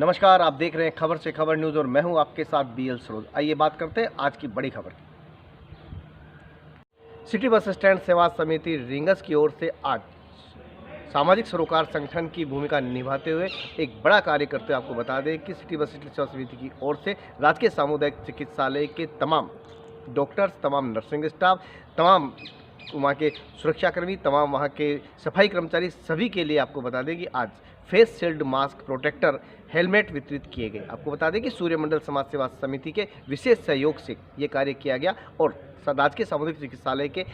नमस्कार, आप देख रहे हैं खबर से खबर न्यूज़ और मैं हूं आपके साथ बीएल सरोज। आइए बात करते हैं आज की बड़ी खबर की। सिटी बस स्टैंड सेवा समिति रिंगस की ओर से आज सामाजिक सरोकार संगठन की भूमिका निभाते हुए एक बड़ा कार्य करते हुए आपको बता दें कि सिटी बस सेवा समिति की ओर से राजकीय सामुदायिक चिकित्सालय के तमाम डॉक्टर्स, तमाम नर्सिंग स्टाफ, तमाम वहाँ के सुरक्षाकर्मी, तमाम वहाँ के सफाई कर्मचारी, सभी के लिए आपको बता दें कि आज face shield, mask, protector, helmet वितरित किए गए। आपको बता दें कि सूर्यमंडल समाज सेवा समिति के विशेष सहयोग से ये कार्य किया गया और राजकीय सामुदायिक चिकित्सालय के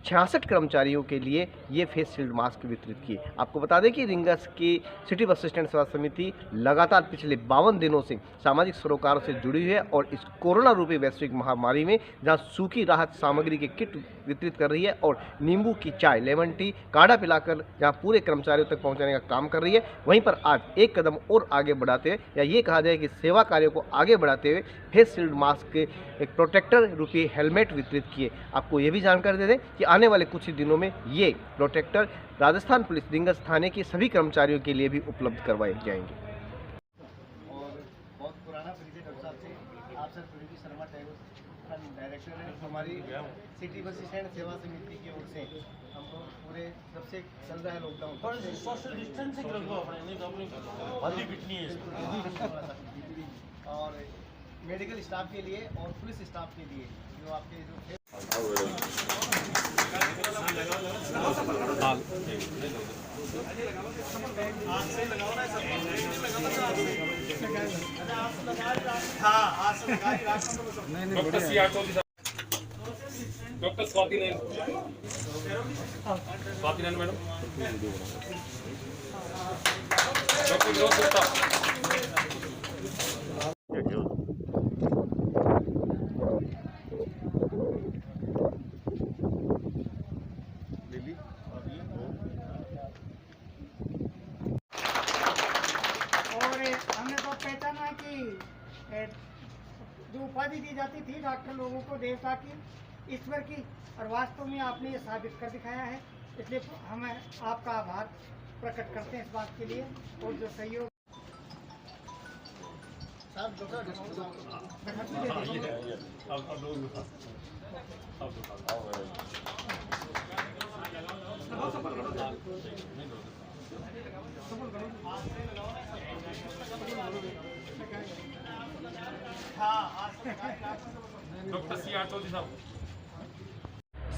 66 कर्मचारियों के लिए ये फेस शील्ड मास्क वितरित किए। आपको बता दें कि रिंगस की सिटी बस स्टैंड सेवा समिति लगातार पिछले 52 दिनों से सामाजिक सरोकारों से जुड़ी हुई है और इस कोरोना रूपी वैश्विक महामारी में जहां सूखी राहत सामग्री के किट वितरित कर रही है और नींबू की चाय, लेमन टी, काढ़ा पिलाकर जहां पूरे कर्मचारियों तक पहुंचाने का काम कर रही है, वहीं पर आज एक कदम और आगे बढ़ाते हुए, या ये कहा जाए कि सेवा कार्यों को आगे बढ़ाते हुए फेस शील्ड मास्क, एक प्रोटेक्टर रूपी हेलमेट वितरित किए। आपको ये भी जानकारी दे दें कि आने वाले कुछ ही दिनों में ये प्रोटेक्टर राजस्थान पुलिस रिंगस थाने के सभी कर्मचारियों के लिए भी उपलब्ध करवाए जाएंगे। और बहुत पुराना परिचय डॉक्टर साहब से, आप सर प्रीति शर्मा डायरेक्टर हैं हमारी सिटी बस स्टैंड सेवा समिति की ओर से। हमको पूरे जब से चल रहा है लॉकडाउन, सोशल डिस्टेंसिंग रखो अपने, नहीं तो अपनी बॉडी फिटनी है। और मेडिकल स्टाफ के लिए और पुलिस स्टाफ के लिए जो आपके जो डॉक्टर स्वाति नैन मैडम, डॉक्टर विनोद गुप्ता, और हमने तो पहचाना कि जो उपाधि दी जाती थी डॉक्टर लोगों को देवता की, ईश्वर की, और वास्तव में आपने ये साबित कर दिखाया है। इसलिए हम आपका आभार प्रकट करते हैं इस बात के लिए और जो सहयोग डॉक्टर CR चौधरी साहब।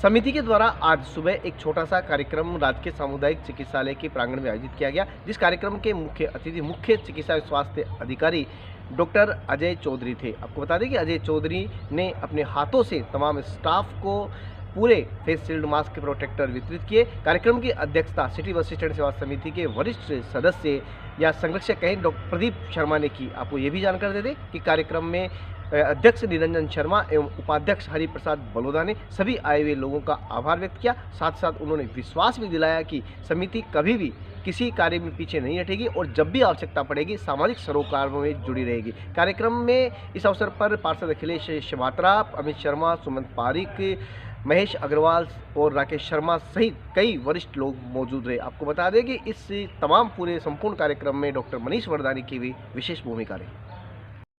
समिति के द्वारा आज सुबह एक छोटा सा कार्यक्रम राजकीय सामुदायिक चिकित्सालय के प्रांगण में आयोजित किया गया, जिस कार्यक्रम के मुख्य अतिथि मुख्य चिकित्सा स्वास्थ्य अधिकारी डॉक्टर अजय चौधरी थे। आपको बता दें कि अजय चौधरी ने अपने हाथों से तमाम स्टाफ को पूरे फेस शील्ड, मास्क, प्रोटेक्टर वितरित किए। कार्यक्रम की अध्यक्षता सिटी बस स्टैंड सेवा समिति के वरिष्ठ सदस्य या संरक्षक कहें डॉक्टर प्रदीप शर्मा ने की। आपको ये भी जानकारी दे दें कि कार्यक्रम में अध्यक्ष निरंजन शर्मा एवं उपाध्यक्ष हरिप्रसाद बलोदा ने सभी आए हुए लोगों का आभार व्यक्त किया। साथ साथ उन्होंने विश्वास भी दिलाया कि समिति कभी भी किसी कार्य में पीछे नहीं हटेगी और जब भी आवश्यकता पड़ेगी सामाजिक सरोकारों में जुड़ी रहेगी। कार्यक्रम में इस अवसर पर पार्षद अखिलेश शमात्रा, अमित शर्मा, सुमंत पारिक, महेश अग्रवाल और राकेश शर्मा सहित कई वरिष्ठ लोग मौजूद रहे। आपको बता दें कि इस तमाम पूरे संपूर्ण कार्यक्रम में डॉक्टर मनीष वरदानी की भी विशेष भूमिका रही।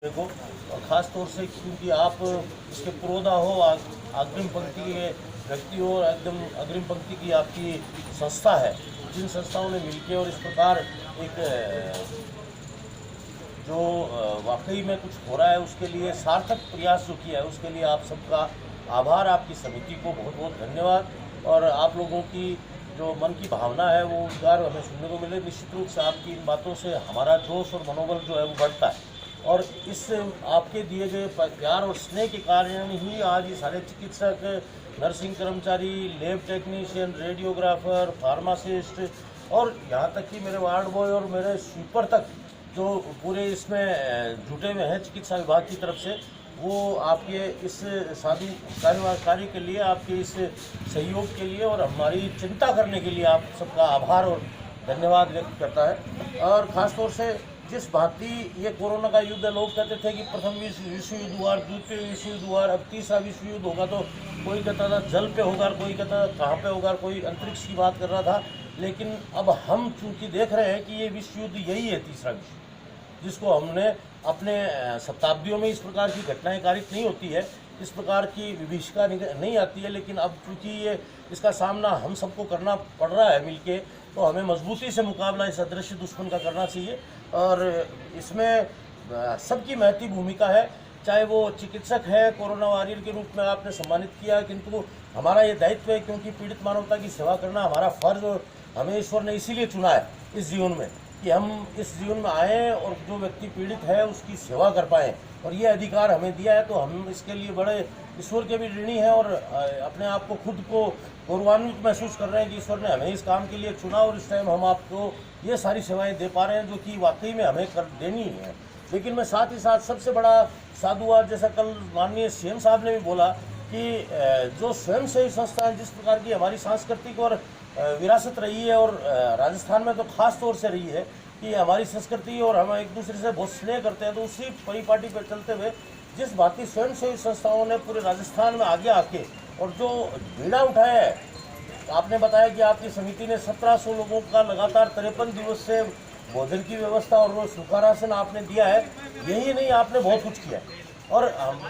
देखो, खास तौर से क्योंकि आप इसके पुरोधा हो, अग्रिम पंक्ति के व्यक्ति हो, एकदम अग्रिम पंक्ति की आपकी संस्था है, जिन संस्थाओं ने मिलकर और इस प्रकार एक जो वाकई में कुछ हो रहा है उसके लिए सार्थक प्रयास जो किया है, उसके लिए आप सबका आभार, आपकी समिति को बहुत बहुत धन्यवाद। और आप लोगों की जो मन की भावना है वो उद्गार हमें सुनने को मिले। निश्चित रूप से आपकी इन बातों से हमारा जोश और मनोबल जो है वो बढ़ता है और इस आपके दिए गए प्यार और स्नेह के कारण ही आज ये सारे चिकित्सक, नर्सिंग कर्मचारी, लैब टेक्नीशियन, रेडियोग्राफर, फार्मासिस्ट और यहाँ तक कि मेरे वार्ड बॉय और मेरे स्वीपर तक जो पूरे इसमें जुटे हुए हैं चिकित्सा विभाग की तरफ से, वो आपके इस साधु कार्य के लिए, आपके इस सहयोग के लिए और हमारी चिंता करने के लिए आप सबका आभार और धन्यवाद व्यक्त करता है। और ख़ास तौर से जिस भांति ये कोरोना का युद्ध, लोग कहते थे कि प्रथम विश्व युद्ध हुआ, द्वितीय विश्व युद्ध हुआ, अब तीसरा विश्व युद्ध होगा, तो कोई कहता था जल पे होगा, कोई कहता था कहाँ पे होगा, कोई अंतरिक्ष की बात कर रहा था। लेकिन अब हम चूँकि देख रहे हैं कि ये विश्व युद्ध यही है, तीसरा विश्व। जिसको हमने अपने शताब्दियों में इस प्रकार की घटनाएं कारित नहीं होती है, इस प्रकार की विभीषिका नहीं आती है। लेकिन अब चूँकि ये इसका सामना हम सबको करना पड़ रहा है मिलके, तो हमें मजबूती से मुकाबला इस अदृश्य दुश्मन का करना चाहिए। और इसमें सबकी महती भूमिका है, चाहे वो चिकित्सक है, कोरोना वॉरियर के रूप में आपने सम्मानित किया, किंतु हमारा ये दायित्व है, क्योंकि पीड़ित मानवता की सेवा करना हमारा फर्ज, और हमें ईश्वर ने इसीलिए चुना है इस जीवन में कि हम इस जीवन में आएँ और जो व्यक्ति पीड़ित है उसकी सेवा कर पाएँ, और ये अधिकार हमें दिया है। तो हम इसके लिए बड़े ईश्वर के भी ऋणी हैं, और अपने आप को खुद को गौरवान्वित महसूस कर रहे हैं कि ईश्वर ने हमें इस काम के लिए चुना, और इस टाइम हम आपको ये सारी सेवाएं दे पा रहे हैं जो कि वाकई में हमें कर देनी है। लेकिन मैं साथ ही साथ सबसे बड़ा साधुवाद, जैसा कल माननीय सीएम साहब ने भी बोला कि जो स्वयंसेवी संस्था है, जिस प्रकार की हमारी सांस्कृतिक और विरासत रही है, और राजस्थान में तो खास तौर से रही है कि हमारी संस्कृति और हम एक दूसरे से बहुत स्नेह करते हैं, तो उसी परिपाटी पर चलते हुए जिस भांति स्वयंसेवी संस्थाओं ने पूरे राजस्थान में आगे आके और जो बीड़ा उठाया है, आपने बताया कि आपकी समिति ने 1700 लोगों का लगातार 53 दिवस से भोजन की व्यवस्था और वो सुखारासन आपने दिया है। यही नहीं, आपने बहुत कुछ किया है। और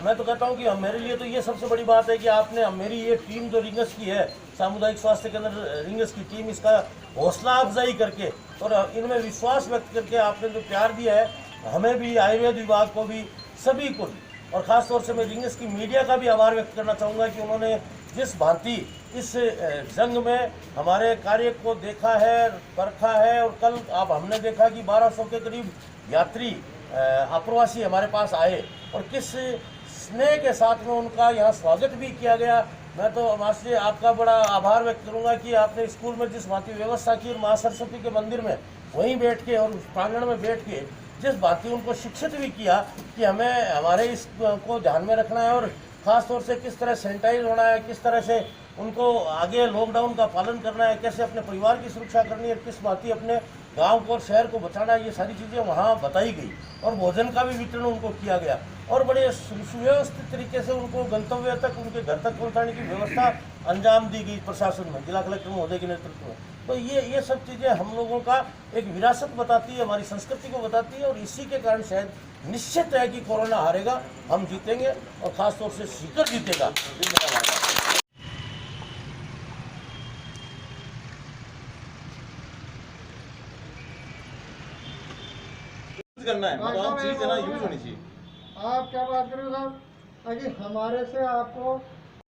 मैं तो कहता हूँ कि मेरे लिए तो ये सबसे बड़ी बात है कि आपने मेरी ये टीम जो रिंगस की है, सामुदायिक स्वास्थ्य केंद्र रिंगस की टीम, इसका हौसला अफजाई करके और इनमें विश्वास व्यक्त करके आपने जो प्यार दिया है, हमें भी, आयुर्वेद विभाग को भी, सभी को भी, और ख़ास तौर से मैं रिंगस की मीडिया का भी आभार व्यक्त करना चाहूँगा कि उन्होंने जिस भांति इस जंग में हमारे कार्य को देखा है, परखा है। और कल आप हमने देखा कि 1200 के करीब यात्री अप्रवासी हमारे पास आए, और किस स्नेह के साथ में उनका यहाँ स्वागत भी किया गया। मैं तो आपसे आपका बड़ा आभार व्यक्त करूँगा कि आपने स्कूल में जिस भांति व्यवस्था की, और माँ सरस्वती के मंदिर में वहीं बैठ के और उस प्रांगण में बैठ के जिस भांति उनको शिक्षित भी किया कि हमें हमारे इस को ध्यान में रखना है, और ख़ास तौर से किस तरह सैनिटाइज होना है, किस तरह से उनको आगे लॉकडाउन का पालन करना है, कैसे अपने परिवार की सुरक्षा करनी है, किस भांति अपने गांव को और शहर को बचाना है, ये सारी चीज़ें वहाँ बताई गई। और भोजन का भी वितरण उनको किया गया, और बड़े सुव्यवस्थित तरीके से उनको गंतव्य तक, उनके घर तक पहुँचाने की व्यवस्था अंजाम दी गई प्रशासन में, जिला कलेक्टर महोदय के नेतृत्व में। तो ये सब चीज़ें हम लोगों का एक विरासत बताती है, हमारी संस्कृति को बताती है, और इसी के कारण शायद निश्चित है कि कोरोना हारेगा, हम जीतेंगे, और ख़ास तौर से सीकर जीतेगा। करना है, मतलब चीज है ना, यूज होनी चाहिए। आप क्या बात करें साहब, ताकि हमारे से आपको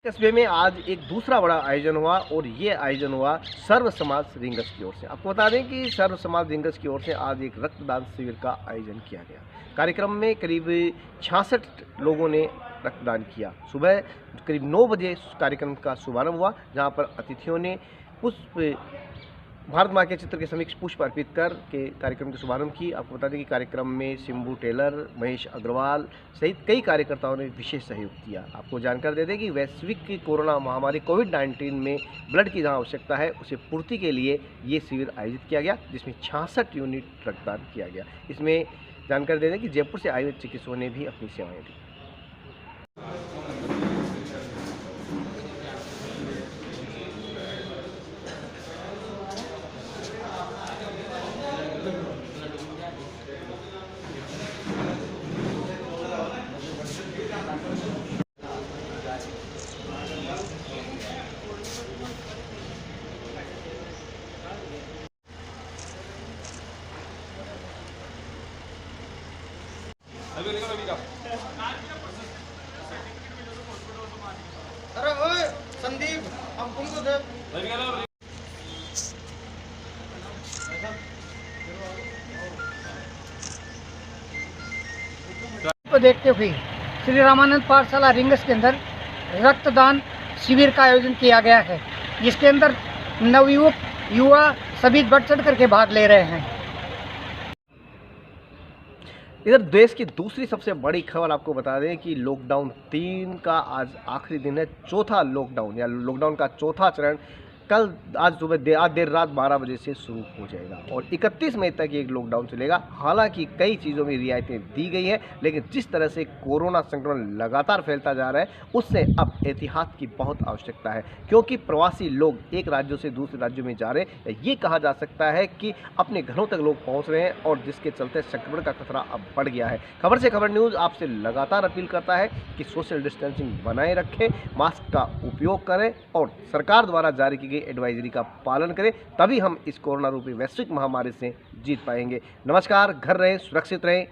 कस्बे में आज एक दूसरा बड़ा आयोजन हुआ, और ये आयोजन हुआ सर्व समाज रिंगस की ओर से। आपको बता दें कि सर्व समाज रिंगस की ओर से आज एक रक्तदान शिविर का आयोजन किया गया। कार्यक्रम में करीब 66 लोगों ने रक्तदान किया। सुबह करीब 9 बजे कार्यक्रम का शुभारंभ हुआ, जहां पर अतिथियों ने पुष्प, भारत माँ के चित्र के समक्ष पुष्प अर्पित कर के कार्यक्रम की शुभारंभ की। आपको बता दें कि कार्यक्रम में सिम्बू टेलर, महेश अग्रवाल सहित कई कार्यकर्ताओं ने विशेष सहयोग किया। आपको जानकारी दे दें कि वैश्विक की कोरोना महामारी कोविड-19 में ब्लड की जहां आवश्यकता है, उसे पूर्ति के लिए ये शिविर आयोजित किया गया, जिसमें 66 यूनिट रक्तदान किया गया। इसमें जानकारी दे दें कि जयपुर से आयुर्वेद चिकित्सकों ने भी अपनी सेवाएँ दी। अरे ओए संदीप, हम तुमको दे को देखते हुए श्री रामानंद पाठशाला रिंगस के अंदर रक्तदान शिविर का आयोजन किया गया है, जिसके अंदर नवयुवक, युवा सभी बढ़ चढ़ करके भाग ले रहे हैं। इधर देश की दूसरी सबसे बड़ी खबर आपको बता दें कि लॉकडाउन 3 का आज आखिरी दिन है। चौथा लॉकडाउन या लॉकडाउन का चौथा चरण आज सुबह आज देर रात 12 बजे से शुरू हो जाएगा और 31 मई तक ये लॉकडाउन चलेगा। हालांकि कई चीज़ों में रियायतें दी गई हैं, लेकिन जिस तरह से कोरोना संक्रमण लगातार फैलता जा रहा है उससे अब एहतियात की बहुत आवश्यकता है, क्योंकि प्रवासी लोग एक राज्यों से दूसरे राज्यों में जा रहे हैं। ये कहा जा सकता है कि अपने घरों तक लोग पहुँच रहे हैं और जिसके चलते संक्रमण का खतरा अब बढ़ गया है। खबर से खबर न्यूज़ आपसे लगातार अपील करता है कि सोशल डिस्टेंसिंग बनाए रखें, मास्क का उपयोग करें और सरकार द्वारा जारी की गई एडवाइजरी का पालन करें, तभी हम इस कोरोना रूपी वैश्विक महामारी से जीत पाएंगे। नमस्कार, घर रहें, सुरक्षित रहें,